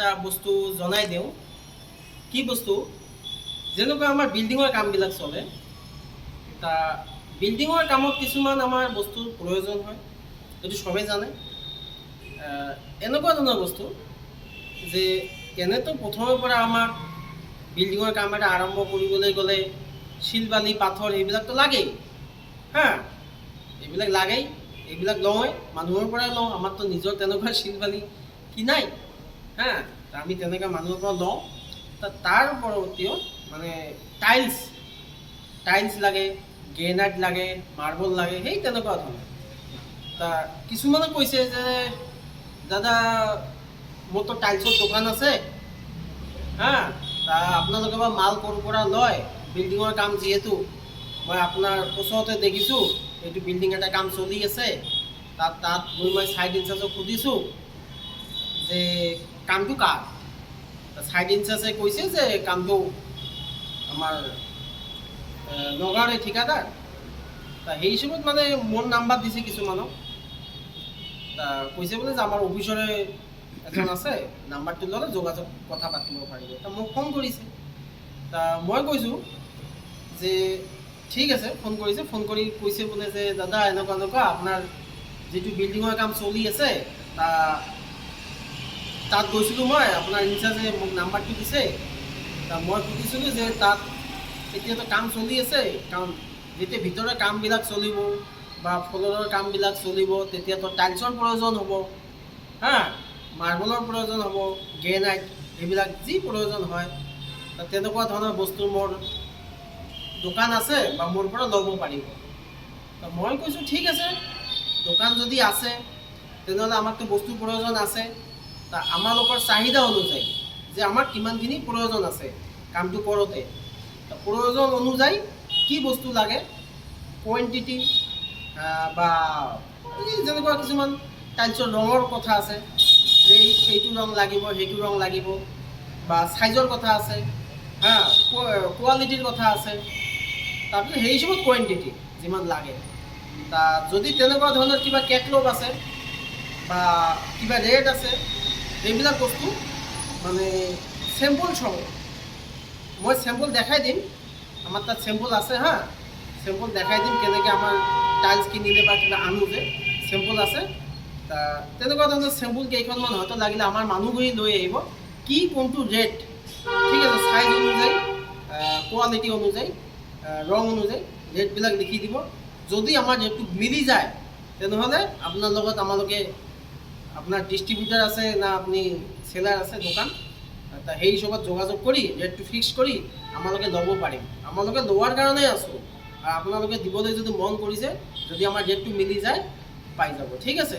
এটা বস্তু জনাই দিওঁ। কি বস্তু? যেনেকুৱা আমাৰ বিল্ডিঙৰ কামবিলাক চলে, এটা বিল্ডিঙৰ কামত কিছুমান আমাৰ বস্তুৰ প্ৰয়োজন হয়, এইটো চবেই জানে। এনেকুৱা ধৰণৰ বস্তু যে এনেতো প্ৰথমৰ পৰা আমাক বিল্ডিঙৰ কাম এটা আৰম্ভ কৰিবলৈ গ'লে শিল বালি পাথৰ এইবিলাকতো লাগেই, হা, এইবিলাক লাগেই, এইবিলাক লওঁৱেই, মানুহৰ পৰাই লওঁ। আমাৰতো নিজৰ তেনেকুৱা শিল বালি কিনাই, হা, আমি তেনেকুৱা মানুহৰ পৰা লওঁ। তাৰ পৰৱৰ্তীও মানে টাইলছ লাগে, গ্ৰেনাইট লাগে, মাৰ্বল লাগে, সেই তেনেকুৱা ধৰণৰ। কিছুমানে কৈছে যে দাদা মোৰতো টাইলছৰ দোকান আছে, হা, আপোনালোকে বা মাল ক'ৰ পৰা লয়? বিল্ডিঙৰ কাম যিহেতু মই আপোনাৰ ওচৰতে দেখিছোঁ, এইটো বিল্ডিং এটা কাম চলি আছে, তাত গৈ মই ছাইড ইনচাৰ্জক সুধিছোঁ যে কামটো কাৰ? ছাইড ইনচাৰ্জে কৈছে যে কামটো আমাৰ নগাঁৱৰে ঠিকাদাৰ। সেই হিচাপত মানে মোৰ নাম্বাৰ দিছে কিছুমানক, কৈছে বোলে যে আমাৰ অফিচৰে এজন আছে, নাম্বাৰটো ল'লে যোগাযোগ কথা পাতিব পাৰিব। মোক ফোন কৰিছে, মই কৈছোঁ যে ঠিক আছে, ফোন কৰিছে, ফোন কৰি কৈছে বোলে যে দাদা এনেকুৱা আপোনাৰ যিটো বিল্ডিঙৰ কাম চলি আছে তাত গৈছিলোঁ মই, আপোনাৰ ইনচাৰ্জে মোক নাম্বাৰটো দিছে। মই সুধিছিলোঁ যে তাত এতিয়াতো কাম চলি আছে, কাৰণ যেতিয়া ভিতৰৰ কামবিলাক চলিব বা ফ্ল'ৰৰ কামবিলাক চলিব তেতিয়াতো টাইলছৰ প্ৰয়োজন হ'ব, হা, মাৰ্বলৰ প্ৰয়োজন হ'ব, গ্ৰেনাইট, এইবিলাক যি প্ৰয়োজন হয়, তেনেকুৱা ধৰণৰ বস্তু মোৰ দোকান আছে বা মোৰ পৰা ল'ব পাৰিব। মই কৈছোঁ ঠিক আছে, দোকান যদি আছে তেনেহ'লে আমাকতো বস্তুৰ প্ৰয়োজন আছে। আমালোকৰ চাহিদা অনুযায়ী যে আমাক কিমানখিনি প্ৰয়োজন আছে কামটো কৰোঁতে, প্ৰয়োজন অনুযায়ী কি বস্তু লাগে, কোৱান্টিটি বা যেনেকুৱা কিছুমান টাইলছৰ ৰঙৰ কথা আছে, যে এইটো ৰং লাগিব, সেইটো ৰং লাগিব, বা চাইজৰ কথা আছে, হা, কোৱালিটিৰ কথা আছে। তাৰপিছত সেই হিচাপত কোৱান্টিটি যিমান লাগে। যদি তেনেকুৱা ধৰণৰ কিবা কেটলগ আছে বা কিবা ৰেট আছে, এইবিলাক বস্তু মানে চেম্পল চাব, মই চেম্পল দেখাই দিম, আমাৰ তাত চেম্পল আছে, হা, চেম্পল দেখাই দিম কেনেকৈ আমাৰ টাইলছ কিনিলে বা কিবা আনো যে চেম্পল আছে। তেনেকুৱা ধৰণৰ চেম্পল কেইখনমান হয়তো লাগিলে আমাৰ মানুহ গৈ লৈ আহিব, কি কোনটো ৰেট, ঠিক আছে, চাইজ অনুযায়ী, কোৱালিটি অনুযায়ী, ৰং অনুযায়ী ৰেটবিলাক লিখি দিব। যদি আমাৰ ৰেটটো মিলি যায় তেনেহ'লে আপোনাৰ লগত আপোনাৰ ডিষ্ট্ৰিবিউটাৰ আছে না আপুনি চেলাৰ আছে দোকান, সেই হিচাপত যোগাযোগ কৰি ৰেটটো ফিক্স কৰি আমালোকে ল'ব পাৰিম। আমালোকে লোৱাৰ কাৰণেই আছোঁ, আৰু আপোনালোকে দিবলৈ যদি মন কৰিছে, যদি আমাৰ ৰেটটো মিলি যায় পাই যাব, ঠিক আছে।